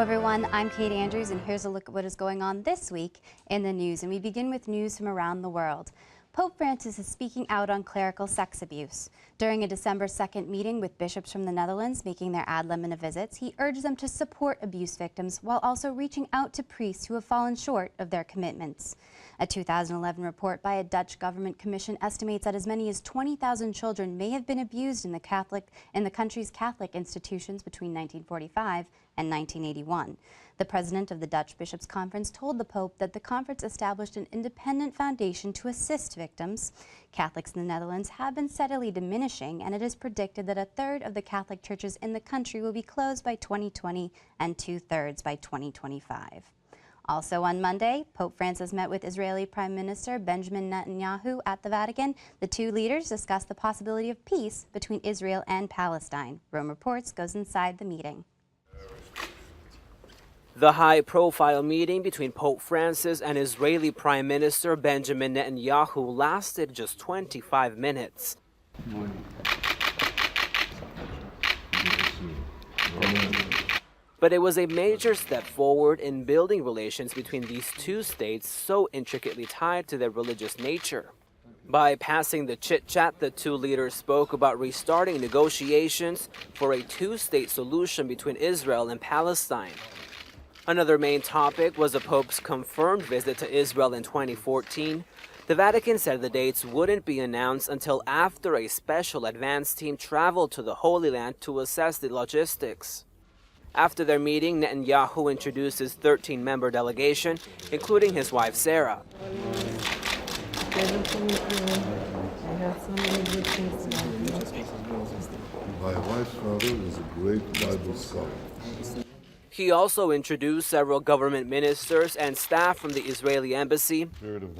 everyone, I'm Kate Andrews, and here's a look at what is going on this week in the news. And we begin with news from around the world. Pope Francis is speaking out on clerical sex abuse. During a December 2nd meeting with bishops from the Netherlands making their ad limina visits, he urged them to support abuse victims while also reaching out to priests who have fallen short of their commitments. A 2011 report by a Dutch government commission estimates that as many as 20,000 children may have been abused in the country's Catholic institutions between 1945 and 1981. The president of the Dutch Bishops' Conference told the Pope that the conference established an independent foundation to assist victims. Catholics in the Netherlands have been steadily diminishing, and it is predicted that a third of the Catholic churches in the country will be closed by 2020 and two-thirds by 2025. Also on Monday, Pope Francis met with Israeli Prime Minister Benjamin Netanyahu at the Vatican. The two leaders discussed the possibility of peace between Israel and Palestine. Rome Reports goes inside the meeting. The high-profile meeting between Pope Francis and Israeli Prime Minister Benjamin Netanyahu lasted just 25 minutes. But it was a major step forward in building relations between these two states so intricately tied to their religious nature. By passing the chit-chat, the two leaders spoke about restarting negotiations for a two-state solution between Israel and Palestine. Another main topic was the Pope's confirmed visit to Israel in 2014. The Vatican said the dates wouldn't be announced until after a special advance team traveled to the Holy Land to assess the logistics. After their meeting, Netanyahu introduced his 13-member delegation, including his wife Sarah. My wife's father is a great Bible scholar. He also introduced several government ministers and staff from the Israeli embassy.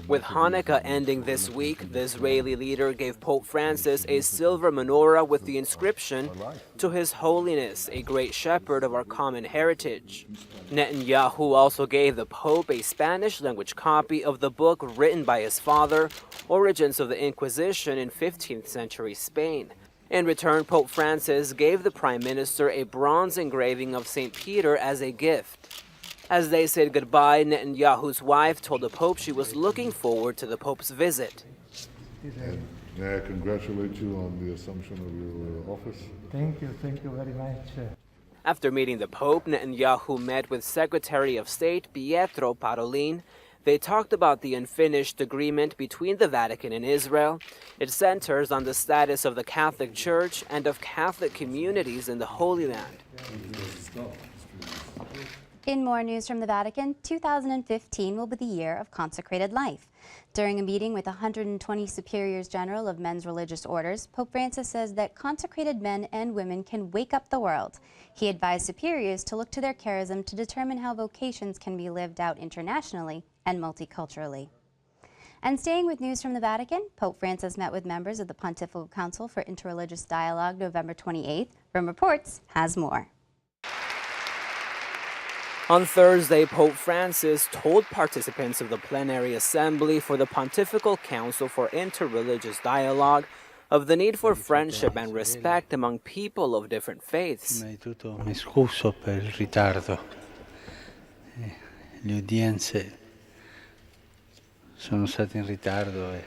With Hanukkah ending this week, the Israeli leader gave Pope Francis a silver menorah with the inscription, "To His Holiness, a great shepherd of our common heritage." Netanyahu also gave the Pope a Spanish-language copy of the book written by his father, Origins of the Inquisition in 15th century Spain. In return, Pope Francis gave the Prime Minister a bronze engraving of St. Peter as a gift. As they said goodbye, Netanyahu's wife told the Pope she was looking forward to the Pope's visit. And may I congratulate you on the assumption of your office? Thank you very much. After meeting the Pope, Netanyahu met with Secretary of State Pietro Parolin. They talked about the unfinished agreement between the Vatican and Israel. It centers on the status of the Catholic Church and of Catholic communities in the Holy Land. In more news from the Vatican, 2015 will be the year of consecrated life. During a meeting with 120 superiors general of men's religious orders, Pope Francis says that consecrated men and women can wake up the world. He advised superiors to look to their charism to determine how vocations can be lived out internationally and multiculturally. And staying with news from the Vatican, Pope Francis met with members of the Pontifical Council for Interreligious Dialogue November 28th. Rome Reports has more. On Thursday, Pope Francis told participants of the plenary assembly for the Pontifical Council for Interreligious Dialogue of the need for friendship and respect among people of different faiths. Prima di tutto mi scuso per il ritardo. Le udienze sono state in ritardo e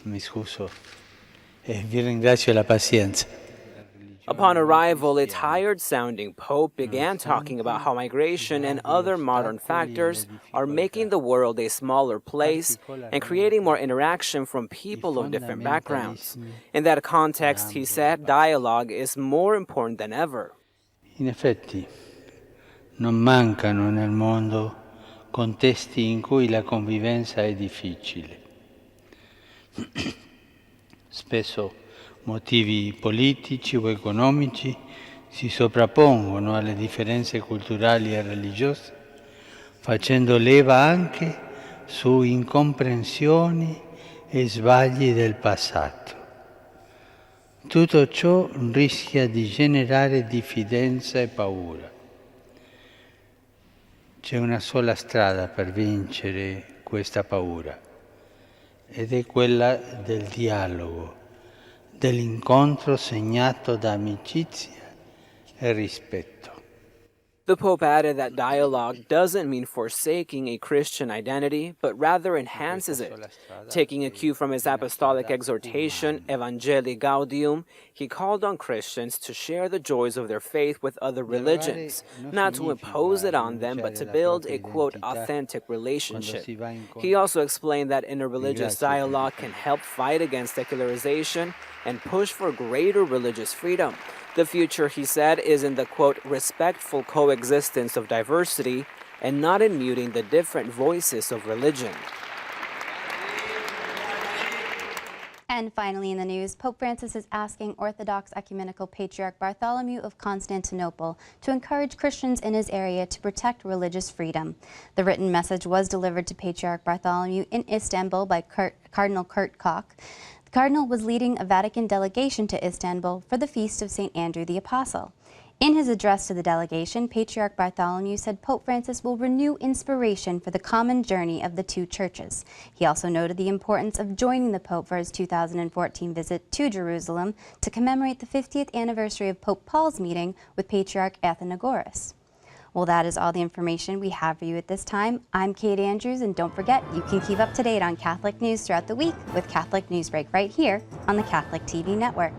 mi scuso e vi ringrazio la pazienza. Upon arrival, a tired-sounding Pope began talking about how migration and other modern factors are making the world a smaller place and creating more interaction from people of different backgrounds. In that context, he said, dialogue is more important than ever. In effetti, non mancano nel mondo contesti in cui la convivenza è difficile. Spesso motivi politici o economici si sovrappongono alle differenze culturali e religiose, facendo leva anche su incomprensioni e sbagli del passato. Tutto ciò rischia di generare diffidenza e paura. C'è una sola strada per vincere questa paura ed è quella del dialogo, dell'incontro segnato da amicizia e rispetto. The Pope added that dialogue doesn't mean forsaking a Christian identity, but rather enhances it. Taking a cue from his apostolic exhortation, Evangelii Gaudium, he called on Christians to share the joys of their faith with other religions, not to impose it on them, but to build a, quote, authentic relationship. He also explained that interreligious dialogue can help fight against secularization and push for greater religious freedom. The future, he said, is in the, quote, respectful coexistence of diversity and not in muting the different voices of religion. And finally in the news, Pope Francis is asking Orthodox Ecumenical Patriarch Bartholomew of Constantinople to encourage Christians in his area to protect religious freedom. The written message was delivered to Patriarch Bartholomew in Istanbul by Cardinal Kurt Koch. The Cardinal was leading a Vatican delegation to Istanbul for the feast of St. Andrew the Apostle. In his address to the delegation, Patriarch Bartholomew said Pope Francis will renew inspiration for the common journey of the two churches. He also noted the importance of joining the Pope for his 2014 visit to Jerusalem to commemorate the 50th anniversary of Pope Paul's meeting with Patriarch Athenagoras. Well, that is all the information we have for you at this time. I'm Kate Andrews, and don't forget, you can keep up to date on Catholic news throughout the week with Catholic Newsbreak right here on the Catholic TV Network.